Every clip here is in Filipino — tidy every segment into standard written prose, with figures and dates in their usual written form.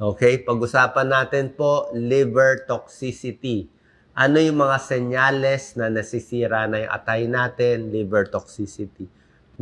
Okay, pag-usapan natin po liver toxicity. Ano yung mga senyales na nasisira na yung atay natin, liver toxicity?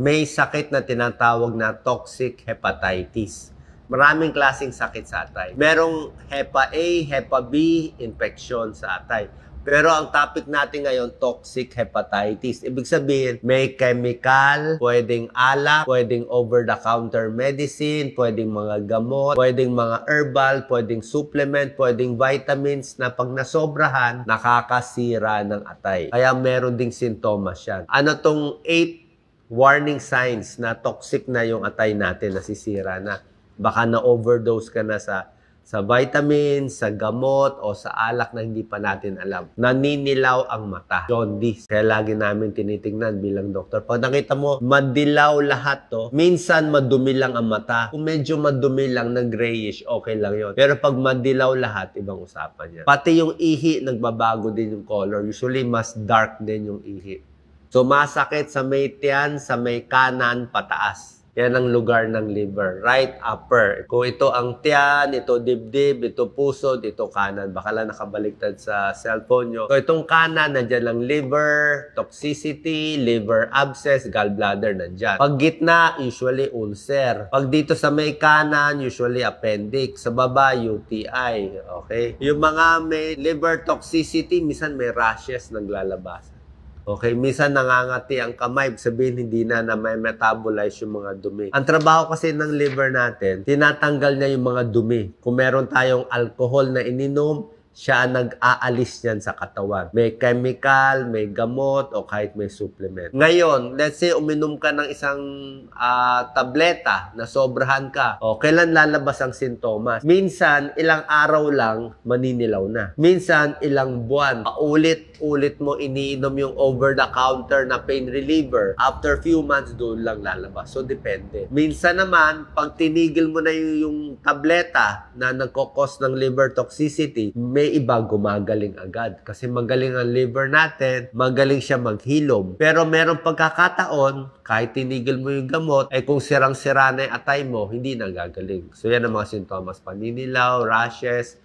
May sakit na tinatawag na toxic hepatitis. Maraming klaseng sakit sa atay. Merong Hepa A, Hepa B, infection sa atay. Pero ang topic natin ngayon, toxic hepatitis. Ibig sabihin, may chemical, pwedeng alak, pwedeng over-the-counter medicine, pwedeng mga gamot, pwedeng mga herbal, pwedeng supplement, pwedeng vitamins na pag nasobrahan, nakakasira ng atay. Kaya meron ding sintomas yan. Ano tong 8 warning signs na toxic na yung atay natin, nasisira na? Baka na-overdose ka na sa vitamins, sa gamot, o sa alak na hindi pa natin alam. Naninilaw ang mata. Jaundice. Kaya lagi namin tinitingnan bilang doktor. Pag nakita mo, madilaw lahat to, minsan madumi lang ang mata. Kung medyo madumi lang na grayish, okay lang yon. Pero pag madilaw lahat, ibang usapan yan. Pati yung ihi, nagbabago din yung color. Usually, mas dark din yung ihi. So, masakit sa may tiyan, sa may kanan, pataas. Yan ang lugar ng liver, right upper. Kung ito ang tiyan, ito dibdib, ito puso, ito kanan. Baka lang nakabaliktad sa cellphone nyo. So itong kanan, nandyan lang liver, toxicity, liver abscess, gallbladder, nandyan. Pag gitna, usually ulcer. Pag dito sa may kanan, usually appendix. Sa baba, UTI. Okay? Yung mga may liver toxicity, minsan may rashes naglalabas. Okay, minsan nangangati ang kamay, sabihin hindi na may metabolize yung mga dumi. Ang trabaho kasi ng liver natin, tinatanggal niya yung mga dumi. Kung meron tayong alcohol na ininom, siya ang nag-aalis niyan sa katawan. May chemical, may gamot, o kahit may supplement. Ngayon, let's say uminom ka ng isang tableta na sobrahan ka. O, kailan lalabas ang sintomas? Minsan, ilang araw lang, maninilaw na. Minsan, ilang buwan. Ulit mo iniinom yung over-the-counter na pain reliever. After few months, doon lang lalabas. So, depende. Minsan naman, pag tinigil mo na yung tableta na nagkakos ng liver toxicity, may iba gumagaling agad. Kasi magaling ang liver natin, magaling siya maghilom. Pero merong pagkakataon, kahit tinigil mo yung gamot, ay kung sirang-sira na yung atay mo, hindi nagagaling. So, yan ang mga sintomas. Paninilaw, rashes,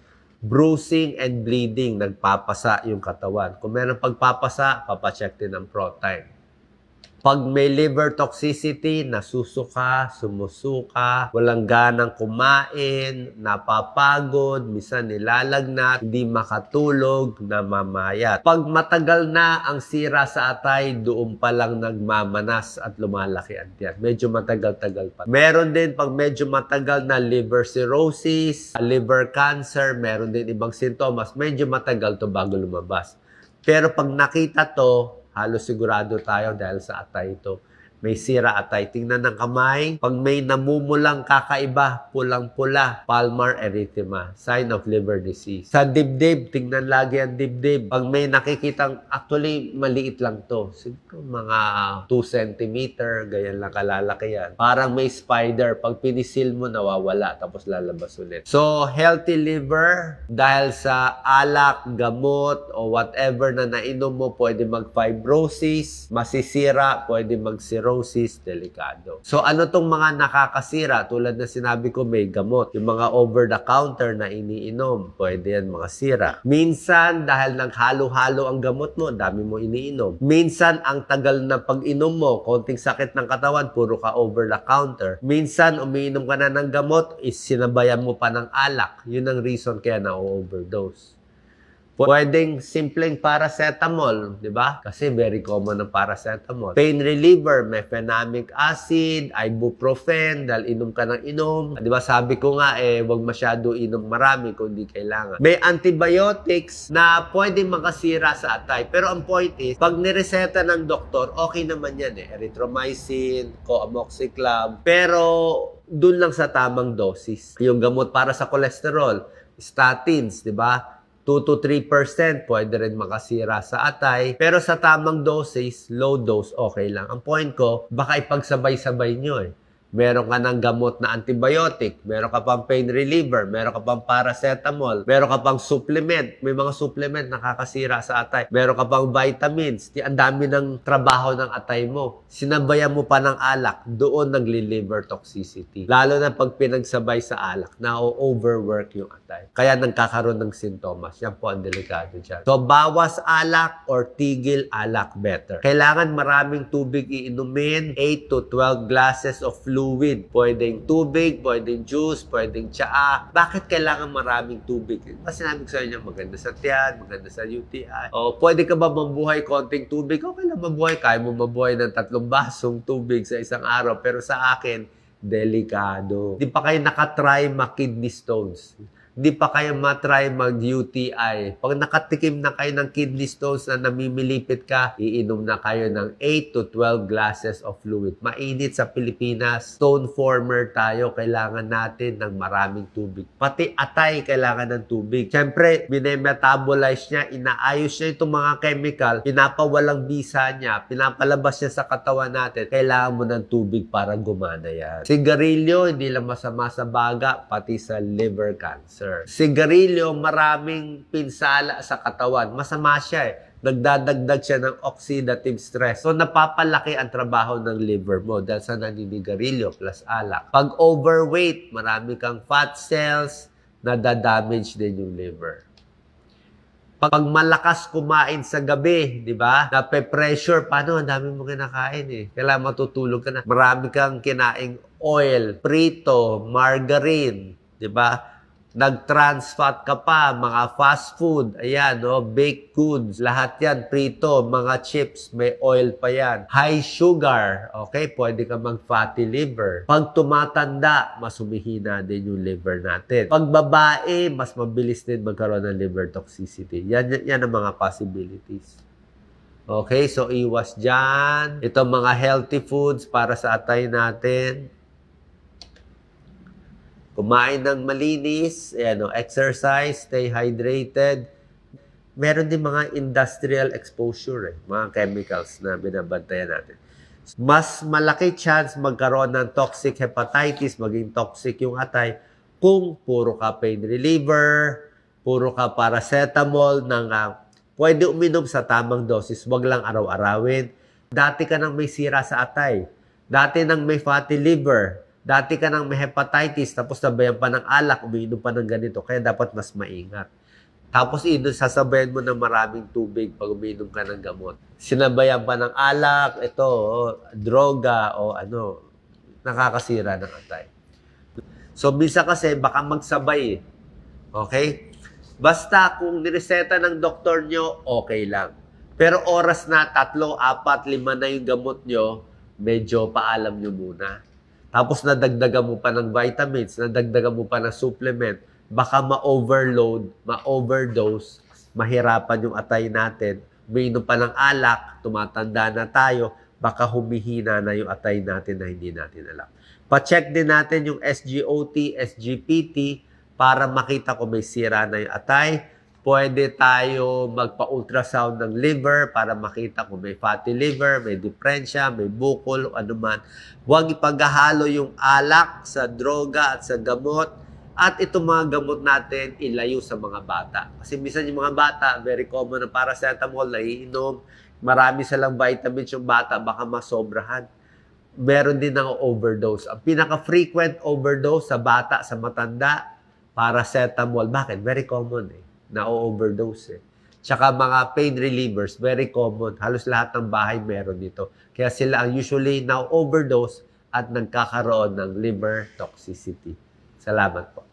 bruising and bleeding, nagpapasa yung katawan. Kung meron pagpapasa, papacheck din ang protein. Pag may liver toxicity, nasusuka, sumusuka, walang ganang kumain, napapagod, minsan nilalagnat, hindi makatulog, namamayat. Pag matagal na ang sira sa atay, doon pa lang nagmamanas at lumalaki ang tiyan. Medyo matagal-tagal pa. Meron din pag medyo matagal na liver cirrhosis, liver cancer, meron din ibang sintomas, medyo matagal to bago lumabas. Pero pag nakita to, halos sigurado tayo dahil sa atay ito. May sira atay. Tingnan ng kamay. Pag may namumulang kakaiba, pulang-pula, palmar erythema, sign of liver disease. Sa dibdib, tingnan lagi ang dibdib. Pag may nakikitang, actually, maliit lang to. Siguro mga 2 cm, ganyan lang kalalaki yan. Parang may spider. Pag pinisil mo, nawawala, tapos lalabas ulit. So, healthy liver, dahil sa alak, gamot, o whatever na nainom mo, pwede mag-fibrosis, masisira, pwede mag-cirrhosis, delikado. So, ano tong mga nakakasira? Tulad na sinabi ko, may gamot. Yung mga over-the-counter na iniinom, pwede yan mga sira. Minsan, dahil naghalo-halo ang gamot mo, dami mo iniinom. Minsan, ang tagal na pag-inom mo, konting sakit ng katawan, puro ka over-the-counter. Minsan, umiinom ka na ng gamot, sinabayan mo pa ng alak. Yun ang reason kaya na-overdose. Pwedeng simpleng paracetamol, di ba? Kasi very common ang paracetamol. Pain reliever, mefenamic acid, ibuprofen, dahil inom ka ng inom. Di ba sabi ko nga, wag masyado inom marami kung di kailangan. May antibiotics na pwedeng makasira sa atay. Pero ang point is, pag nireseta ng doktor, okay naman yan erythromycin, coamoxiclav. Pero dun lang sa tamang dosis. Yung gamot para sa cholesterol, statins, di ba? 2 to 3% pwede rin makasira sa atay. Pero sa tamang doses, low dose, okay lang. Ang point ko, baka ipagsabay-sabay nyo meron ka ng gamot na antibiotic, meron ka pang pain reliever, meron ka pang paracetamol, meron ka pang supplement, may mga supplement nakakasira sa atay, meron ka pang vitamins, ang dami ng trabaho ng atay mo. Sinabayan mo pa ng alak, doon nagli-liver toxicity. Lalo na pag pinagsabay sa alak, na-overwork yung atay. Kaya nagkakaroon ng sintomas. Yan po ang delikado dyan. So, bawas alak or tigil alak better. Kailangan maraming tubig iinumin, 8 to 12 glasses of fluid. Pwedeng tubig, pwedeng juice, pwedeng tsaa. Bakit kailangan maraming tubig? Kasi sinabi ko sa inyo, maganda sa tiyan, maganda sa UTI. O, pwede ka ba mabuhay konting tubig? Okay lang mabuhay. Kaya mo mabuhay ng 3 basong tubig sa isang araw. Pero sa akin, delikado. Di pa kayo nakatry ma-kidney stones. Di pa kayo matry mag-UTI. Pag nakatikim na kayo ng kidney stones na namimilipit ka, iinom na kayo ng 8 to 12 glasses of fluid. Mainit sa Pilipinas. Stone former tayo. Kailangan natin ng maraming tubig. Pati atay kailangan ng tubig. Siyempre, binemetabolize niya, inaayos niya itong mga chemical, pinapawalang bisa niya, pinapalabas niya sa katawan natin. Kailangan mo ng tubig para gumana yan. Sigarilyo, hindi lang masama sa baga, pati sa liver cancer. Sigarilyo, maraming pinsala sa katawan. Masama siya eh. Nagdadagdag siya ng oxidative stress. So, napapalaki ang trabaho ng liver mo dahil sa naninigarilyo plus alak. Pag overweight, marami kang fat cells, nadadamage din yung liver. Pag malakas kumain sa gabi, di ba? Nape-pressure, paano? Ang dami mo kinakain eh. Kailangan matutulog ka na. Marami kang kinaing oil, prito, margarine, di ba? Nag-trans fat ka pa, mga fast food, ayan, no? Baked goods, lahat yan, prito, mga chips, may oil pa yan. High sugar, okay, pwede ka mag-fatty liver. Pag tumatanda, mas humihina din yung liver natin. Pag babae, mas mabilis din magkaroon ng liver toxicity. Yan ang mga possibilities. Okay, so iwas dyan. Ito mga healthy foods para sa atay natin. Kumain ng malinis, ayan, exercise, stay hydrated. Meron din mga industrial exposure, mga chemicals na binabantayan natin. Mas malaki chance magkaroon ng toxic hepatitis, maging toxic yung atay, kung puro ka pain reliever, puro ka paracetamol, pwede uminom sa tamang dosis, wag lang araw-arawin. Dati ka nang may sira sa atay, dati nang may fatty liver, dati ka nang may hepatitis, tapos sabayan pa ng alak, umiinom pa ng ganito. Kaya dapat mas maingat. Tapos sasabayan mo ng maraming tubig pag umiinom ka ng gamot. Sinabayan pa ng alak, droga, nakakasira ng atay. So, minsan kasi, baka magsabay. Okay? Basta kung nireseta ng doktor nyo, okay lang. Pero oras na 3, 4, 5 na yung gamot nyo, medyo paalam nyo muna. Tapos nadagdagan mo pa ng vitamins, nadagdagan mo pa ng supplement, baka ma-overload, ma-overdose, mahirapan yung atay natin, umiinom pa ng alak, tumatanda na tayo, baka humihina na yung atay natin na hindi natin alam. Pa-check din natin yung SGOT, SGPT, para makita kung may sira na yung atay. Pwede tayo magpa-ultrasound ng liver para makita kung may fatty liver, may diferensya, may bukol, o anuman. Huwag ipaghahalo yung alak sa droga at sa gamot. At itong mga gamot natin, ilayo sa mga bata. Kasi minsan yung mga bata, very common na paracetamol, naiinom. Marami silang vitamins yung bata, baka masobrahan. Meron din ng overdose. Ang pinaka-frequent overdose sa bata, sa matanda, paracetamol. Bakit? Very common na-overdose Tsaka mga pain relievers, very common. Halos lahat ng bahay meron dito. Kaya sila ang usually na-overdose at nagkakaroon ng liver toxicity. Salamat po.